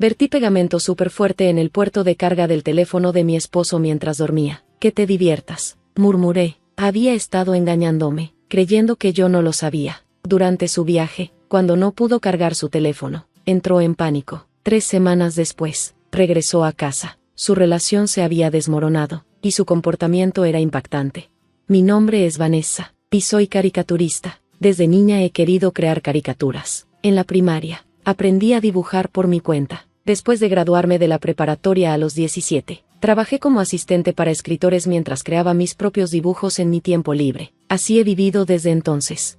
Vertí pegamento súper fuerte en el puerto de carga del teléfono de mi esposo mientras dormía. Que te diviertas, murmuré. Había estado engañándome, creyendo que yo no lo sabía. Durante su viaje, cuando no pudo cargar su teléfono, entró en pánico. 3 semanas después, regresó a casa. Su relación se había desmoronado, y su comportamiento era impactante. Mi nombre es Vanessa, y soy caricaturista. Desde niña he querido crear caricaturas. En la primaria, aprendí a dibujar por mi cuenta. Después de graduarme de la preparatoria a los 17, trabajé como asistente para escritores mientras creaba mis propios dibujos en mi tiempo libre. Así he vivido desde entonces.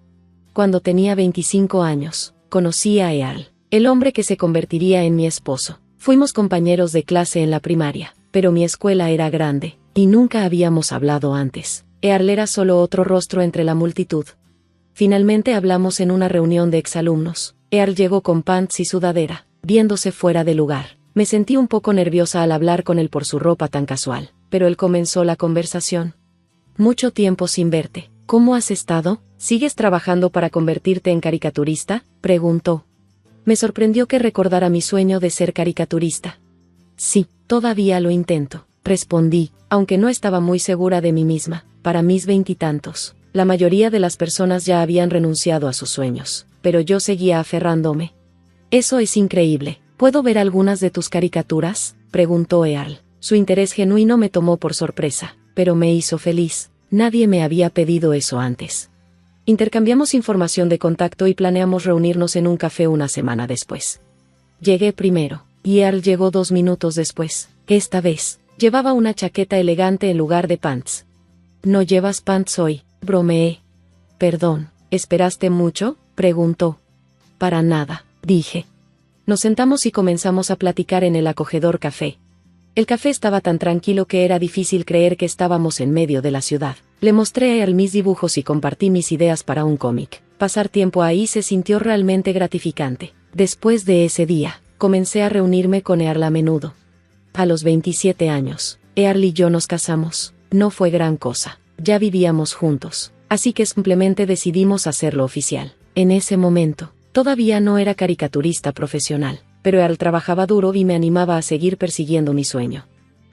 Cuando tenía 25 años, conocí a Earl, el hombre que se convertiría en mi esposo. Fuimos compañeros de clase en la primaria, pero mi escuela era grande, y nunca habíamos hablado antes. Earl era solo otro rostro entre la multitud. Finalmente hablamos en una reunión de exalumnos. Earl llegó con pants y sudadera, viéndose fuera de lugar. Me sentí un poco nerviosa al hablar con él por su ropa tan casual, pero él comenzó la conversación. Mucho tiempo sin verte. ¿Cómo has estado? ¿Sigues trabajando para convertirte en caricaturista?, preguntó. Me sorprendió que recordara mi sueño de ser caricaturista. Sí, todavía lo intento, respondí, aunque no estaba muy segura de mí misma. Para mis 20 y tantos, la mayoría de las personas ya habían renunciado a sus sueños, pero yo seguía aferrándome. Eso es increíble. ¿Puedo ver algunas de tus caricaturas?, preguntó Earl. Su interés genuino me tomó por sorpresa, pero me hizo feliz. Nadie me había pedido eso antes. Intercambiamos información de contacto y planeamos reunirnos en un café una semana después. Llegué primero, y Earl llegó 2 minutos después. Esta vez, llevaba una chaqueta elegante en lugar de pants. ¿No llevas pants hoy?, bromeé. Perdón, ¿esperaste mucho?, preguntó. Para nada, dije. Nos sentamos y comenzamos a platicar en el acogedor café. El café estaba tan tranquilo que era difícil creer que estábamos en medio de la ciudad. Le mostré a Earl mis dibujos y compartí mis ideas para un cómic. Pasar tiempo ahí se sintió realmente gratificante. Después de ese día, comencé a reunirme con Earl a menudo. A los 27 años, Earl y yo nos casamos. No fue gran cosa. Ya vivíamos juntos, así que simplemente decidimos hacerlo oficial. En ese momento, todavía no era caricaturista profesional, pero Earl trabajaba duro y me animaba a seguir persiguiendo mi sueño.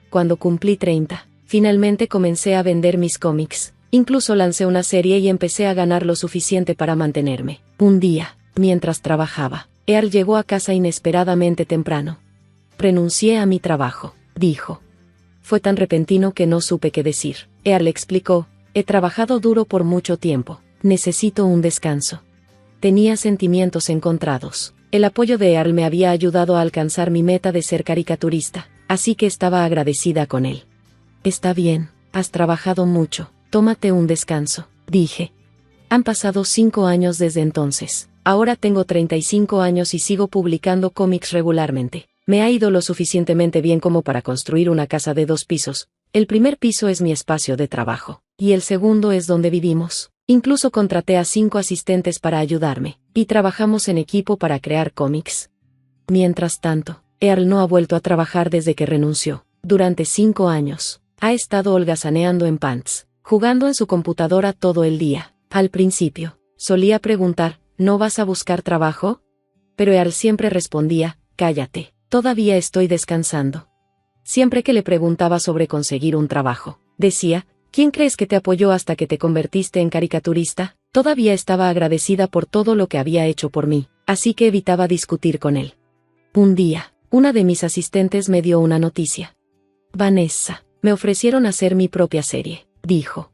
Cuando cumplí 30, finalmente comencé a vender mis cómics. Incluso lancé una serie y empecé a ganar lo suficiente para mantenerme. Un día, mientras trabajaba, Earl llegó a casa inesperadamente temprano. Renuncié a mi trabajo, dijo. Fue tan repentino que no supe qué decir. Earl explicó, he trabajado duro por mucho tiempo. Necesito un descanso. Tenía sentimientos encontrados. El apoyo de Earl me había ayudado a alcanzar mi meta de ser caricaturista, así que estaba agradecida con él. Está bien, has trabajado mucho, tómate un descanso, dije. Han pasado 5 años desde entonces. Ahora tengo 35 años y sigo publicando cómics regularmente. Me ha ido lo suficientemente bien como para construir una casa de 2 pisos. El primer piso es mi espacio de trabajo, y el segundo es donde vivimos. Incluso contraté a 5 asistentes para ayudarme, y trabajamos en equipo para crear cómics. Mientras tanto, Earl no ha vuelto a trabajar desde que renunció. Durante 5 años, ha estado holgazaneando en pants, jugando en su computadora todo el día. Al principio, solía preguntar, ¿no vas a buscar trabajo? Pero Earl siempre respondía, cállate, todavía estoy descansando. Siempre que le preguntaba sobre conseguir un trabajo, decía, ¿quién crees que te apoyó hasta que te convertiste en caricaturista? Todavía estaba agradecida por todo lo que había hecho por mí, así que evitaba discutir con él. Un día, una de mis asistentes me dio una noticia. Vanessa, me ofrecieron hacer mi propia serie, dijo.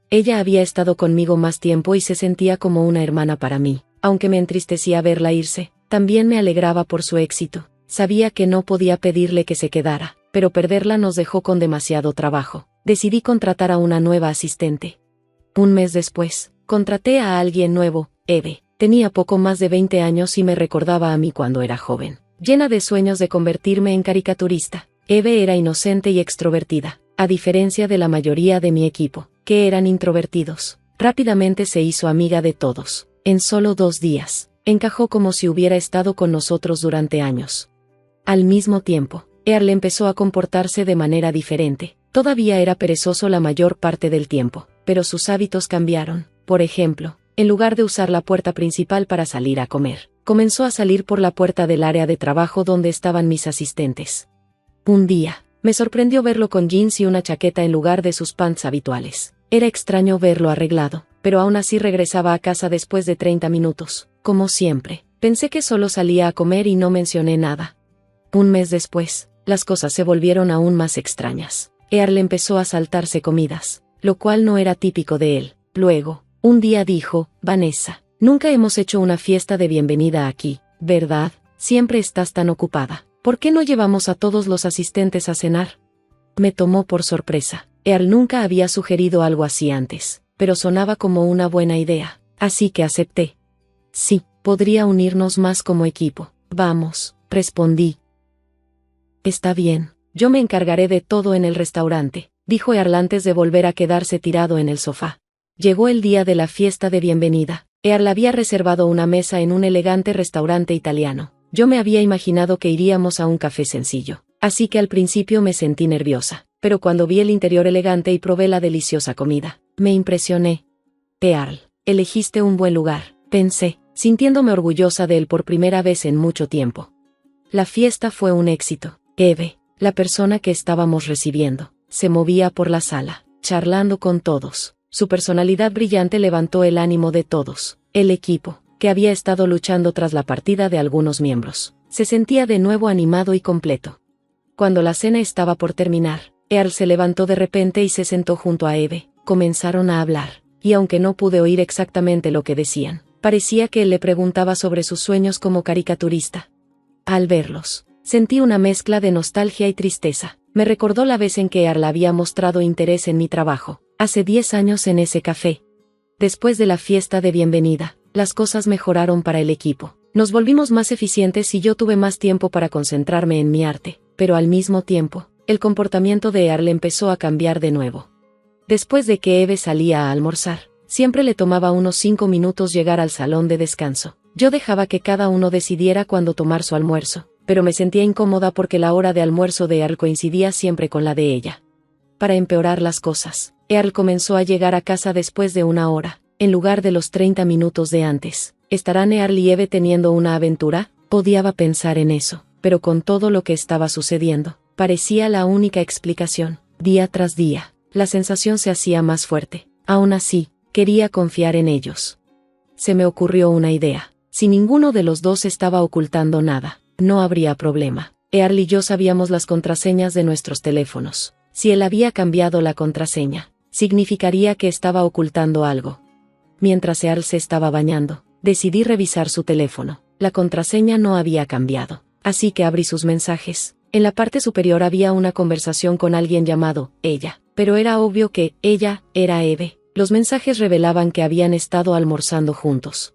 Ella había estado conmigo más tiempo y se sentía como una hermana para mí. Aunque me entristecía verla irse, también me alegraba por su éxito. Sabía que no podía pedirle que se quedara, pero perderla nos dejó con demasiado trabajo. Decidí contratar a una nueva asistente. Un mes después, contraté a alguien nuevo, Eve. Tenía poco más de 20 años y me recordaba a mí cuando era joven, llena de sueños de convertirme en caricaturista. Eve era inocente y extrovertida, a diferencia de la mayoría de mi equipo, que eran introvertidos. Rápidamente se hizo amiga de todos. En solo 2 días, encajó como si hubiera estado con nosotros durante años. Al mismo tiempo, Earl empezó a comportarse de manera diferente. Todavía era perezoso la mayor parte del tiempo, pero sus hábitos cambiaron. Por ejemplo, en lugar de usar la puerta principal para salir a comer. Comenzó a salir por la puerta del área de trabajo donde estaban mis asistentes. Un día, me sorprendió verlo con jeans y una chaqueta en lugar de sus pants habituales. Era extraño verlo arreglado, pero aún así regresaba a casa después de 30 minutos, como siempre. Pensé que solo salía a comer y no mencioné nada. Un mes después, las cosas se volvieron aún más extrañas. Earl empezó a saltarse comidas, lo cual no era típico de él. Luego, un día dijo, Vanessa, nunca hemos hecho una fiesta de bienvenida aquí, ¿verdad? Siempre estás tan ocupada. ¿Por qué no llevamos a todos los asistentes a cenar? Me tomó por sorpresa. Earl nunca había sugerido algo así antes, pero sonaba como una buena idea, así que acepté. Sí, podría unirnos más como equipo. Vamos, respondí. Está bien, yo me encargaré de todo en el restaurante, dijo Earl antes de volver a quedarse tirado en el sofá. Llegó el día de la fiesta de bienvenida. Earl había reservado una mesa en un elegante restaurante italiano. Yo me había imaginado que iríamos a un café sencillo, así que al principio me sentí nerviosa, pero cuando vi el interior elegante y probé la deliciosa comida, me impresioné. Earl, elegiste un buen lugar, pensé, sintiéndome orgullosa de él por primera vez en mucho tiempo. La fiesta fue un éxito. Eve, la persona que estábamos recibiendo, se movía por la sala, charlando con todos. Su personalidad brillante levantó el ánimo de todos. El equipo, que había estado luchando tras la partida de algunos miembros, se sentía de nuevo animado y completo. Cuando la cena estaba por terminar, Earl se levantó de repente y se sentó junto a Eve. Comenzaron a hablar, y aunque no pude oír exactamente lo que decían, parecía que él le preguntaba sobre sus sueños como caricaturista. Al verlos, sentí una mezcla de nostalgia y tristeza. Me recordó la vez en que Earl había mostrado interés en mi trabajo, hace 10 años en ese café. Después de la fiesta de bienvenida, las cosas mejoraron para el equipo. Nos volvimos más eficientes y yo tuve más tiempo para concentrarme en mi arte, pero al mismo tiempo, el comportamiento de Earl empezó a cambiar de nuevo. Después de que Eve salía a almorzar, siempre le tomaba unos 5 minutos llegar al salón de descanso. Yo dejaba que cada uno decidiera cuándo tomar su almuerzo, pero me sentía incómoda porque la hora de almuerzo de Earl coincidía siempre con la de ella. Para empeorar las cosas, Earl comenzó a llegar a casa después de una hora, en lugar de los 30 minutos de antes. ¿Estarán Earl y Eve teniendo una aventura? Odiaba pensar en eso, pero con todo lo que estaba sucediendo, parecía la única explicación. Día tras día, la sensación se hacía más fuerte. Aún así, quería confiar en ellos. Se me ocurrió una idea. Si ninguno de los dos estaba ocultando nada, no habría problema. Earl y yo sabíamos las contraseñas de nuestros teléfonos. Si él había cambiado la contraseña, significaría que estaba ocultando algo. Mientras Earl se estaba bañando, decidí revisar su teléfono. La contraseña no había cambiado, así que abrí sus mensajes. En la parte superior había una conversación con alguien llamado ella, pero era obvio que ella era Eve. Los mensajes revelaban que habían estado almorzando juntos.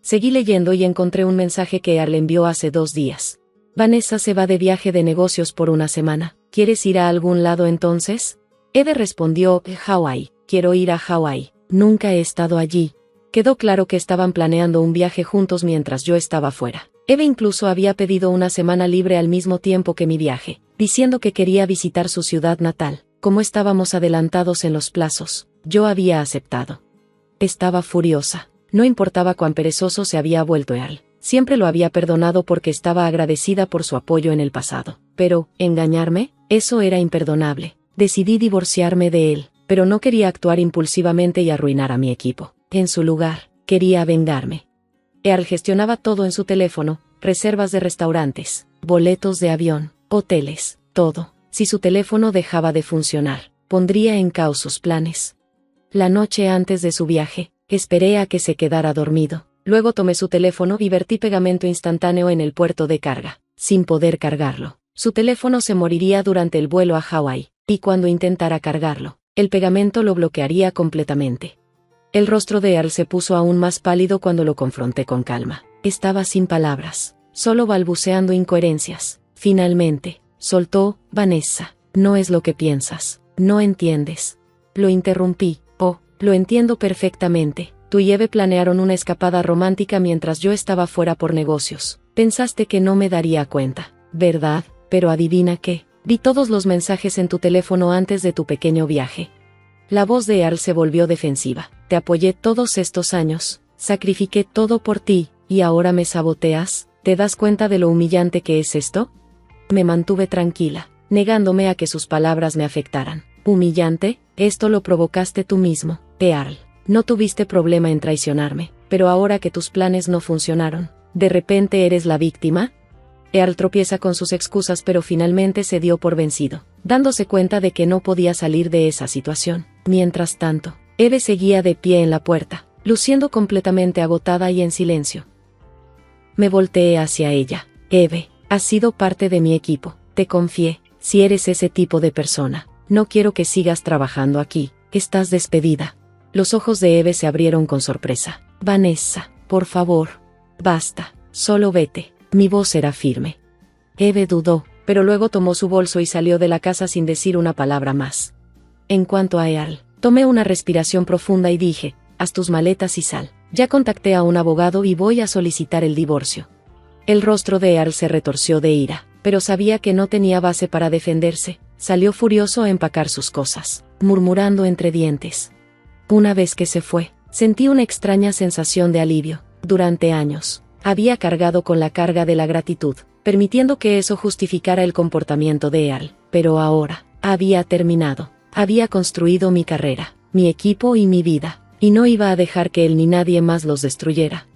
Seguí leyendo y encontré un mensaje que Earl envió hace 2 días. Vanessa se va de viaje de negocios por una semana. ¿Quieres ir a algún lado entonces? Eve respondió, Hawái. Quiero ir a Hawái. Nunca he estado allí. Quedó claro que estaban planeando un viaje juntos mientras yo estaba fuera. Eve incluso había pedido una semana libre al mismo tiempo que mi viaje, diciendo que quería visitar su ciudad natal. Como estábamos adelantados en los plazos, yo había aceptado. Estaba furiosa. No importaba cuán perezoso se había vuelto Earl. Siempre lo había perdonado porque estaba agradecida por su apoyo en el pasado. Pero, ¿engañarme? Eso era imperdonable. Decidí divorciarme de él, pero no quería actuar impulsivamente y arruinar a mi equipo. En su lugar, quería vengarme. Earl gestionaba todo en su teléfono, reservas de restaurantes, boletos de avión, hoteles, todo. Si su teléfono dejaba de funcionar, pondría en caos sus planes. La noche antes de su viaje, esperé a que se quedara dormido. Luego tomé su teléfono y vertí pegamento instantáneo en el puerto de carga. Sin poder cargarlo, su teléfono se moriría durante el vuelo a Hawái, y cuando intentara cargarlo, el pegamento lo bloquearía completamente. El rostro de Earl se puso aún más pálido cuando lo confronté con calma. Estaba sin palabras, solo balbuceando incoherencias. Finalmente, soltó, Vanessa, no es lo que piensas, no entiendes. Lo interrumpí. Oh, lo entiendo perfectamente. Tú y Eve planearon una escapada romántica mientras yo estaba fuera por negocios. Pensaste que no me daría cuenta, ¿verdad? Pero adivina qué. Vi todos los mensajes en tu teléfono antes de tu pequeño viaje. La voz de Earl se volvió defensiva. Te apoyé todos estos años, sacrifiqué todo por ti, y ahora me saboteas. ¿Te das cuenta de lo humillante que es esto? Me mantuve tranquila, negándome a que sus palabras me afectaran. ¿Humillante? Esto lo provocaste tú mismo, Earl. No tuviste problema en traicionarme, pero ahora que tus planes no funcionaron, ¿de repente eres la víctima? Earl tropieza con sus excusas, pero finalmente se dio por vencido, dándose cuenta de que no podía salir de esa situación. Mientras tanto, Eve seguía de pie en la puerta, luciendo completamente agotada y en silencio. Me volteé hacia ella. Eve, has sido parte de mi equipo, te confié. Si eres ese tipo de persona, no quiero que sigas trabajando aquí, estás despedida. Los ojos de Eve se abrieron con sorpresa. Vanessa, por favor, basta, solo vete. Mi voz era firme. Eve dudó, pero luego tomó su bolso y salió de la casa sin decir una palabra más. En cuanto a Earl, tomé una respiración profunda y dije, haz tus maletas y sal. Ya contacté a un abogado y voy a solicitar el divorcio. El rostro de Earl se retorció de ira, pero sabía que no tenía base para defenderse. Salió furioso a empacar sus cosas, murmurando entre dientes. Una vez que se fue, sentí una extraña sensación de alivio. Durante años, había cargado con la carga de la gratitud, permitiendo que eso justificara el comportamiento de Earl, pero ahora, había terminado. Había construido mi carrera, mi equipo y mi vida. Y no iba a dejar que él ni nadie más los destruyera.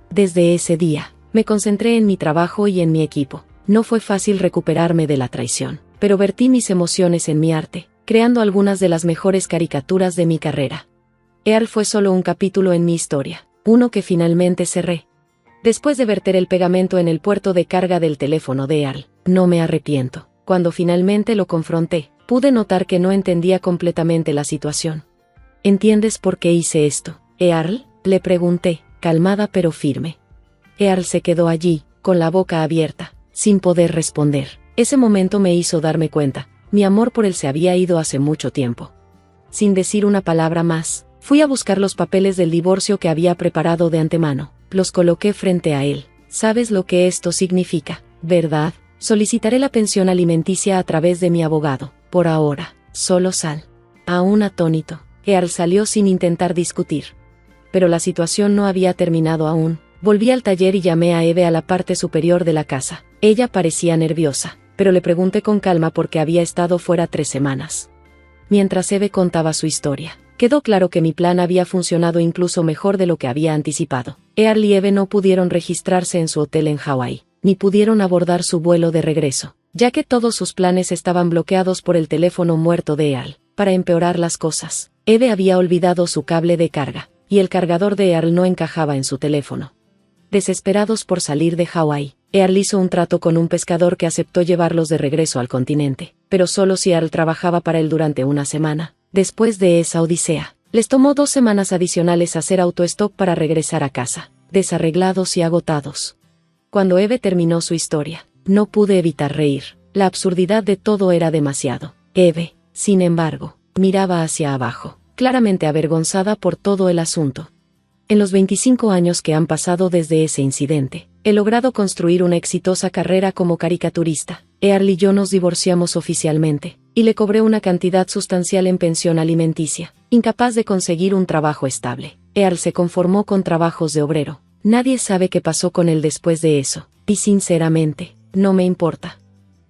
Desde ese día, me concentré en mi trabajo y en mi equipo. No fue fácil recuperarme de la traición, pero vertí mis emociones en mi arte, creando algunas de las mejores caricaturas de mi carrera. Earl fue solo un capítulo en mi historia, uno que finalmente cerré. Después de verter el pegamento en el puerto de carga del teléfono de Earl, no me arrepiento. Cuando finalmente lo confronté, pude notar que no entendía completamente la situación. ¿Entiendes por qué hice esto, Earl? Le pregunté, calmada pero firme. Earl se quedó allí, con la boca abierta, sin poder responder. Ese momento me hizo darme cuenta, mi amor por él se había ido hace mucho tiempo. Sin decir una palabra más, fui a buscar los papeles del divorcio que había preparado de antemano. Los coloqué frente a él. ¿Sabes lo que esto significa, verdad? Solicitaré la pensión alimenticia a través de mi abogado. Por ahora, solo sal. Aún atónito, Earl salió sin intentar discutir. Pero la situación no había terminado aún. Volví al taller y llamé a Eve a la parte superior de la casa. Ella parecía nerviosa, pero le pregunté con calma por qué había estado fuera 3 semanas. Mientras Eve contaba su historia, quedó claro que mi plan había funcionado incluso mejor de lo que había anticipado. Earl y Eve no pudieron registrarse en su hotel en Hawái, ni pudieron abordar su vuelo de regreso, ya que todos sus planes estaban bloqueados por el teléfono muerto de Earl. Para empeorar las cosas, Eve había olvidado su cable de carga, y el cargador de Earl no encajaba en su teléfono. Desesperados por salir de Hawái, Earl hizo un trato con un pescador que aceptó llevarlos de regreso al continente, pero solo si Earl trabajaba para él durante una semana. Después de esa odisea, les tomó 2 semanas adicionales hacer autostop para regresar a casa, desarreglados y agotados. Cuando Eve terminó su historia, no pude evitar reír. La absurdidad de todo era demasiado. Eve, sin embargo, miraba hacia abajo, claramente avergonzada por todo el asunto. En los 25 años que han pasado desde ese incidente, he logrado construir una exitosa carrera como caricaturista. Earl y yo nos divorciamos oficialmente, y le cobré una cantidad sustancial en pensión alimenticia. Incapaz de conseguir un trabajo estable, Earl se conformó con trabajos de obrero. Nadie sabe qué pasó con él después de eso, y sinceramente, no me importa.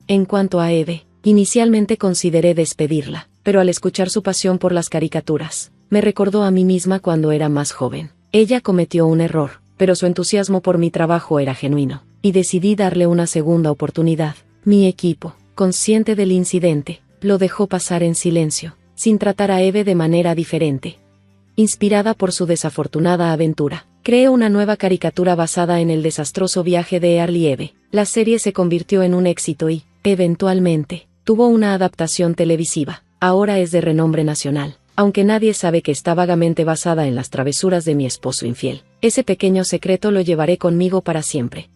En cuanto a Eve, inicialmente consideré despedirla, pero al escuchar su pasión por las caricaturas, me recordó a mí misma cuando era más joven. Ella cometió un error, pero su entusiasmo por mi trabajo era genuino, y decidí darle una segunda oportunidad. Mi equipo, consciente del incidente, lo dejó pasar en silencio, sin tratar a Eve de manera diferente. Inspirada por su desafortunada aventura, creé una nueva caricatura basada en el desastroso viaje de Earl y Eve. La serie se convirtió en un éxito y, eventualmente, tuvo una adaptación televisiva. Ahora es de renombre nacional, aunque nadie sabe que está vagamente basada en las travesuras de mi esposo infiel. Ese pequeño secreto lo llevaré conmigo para siempre.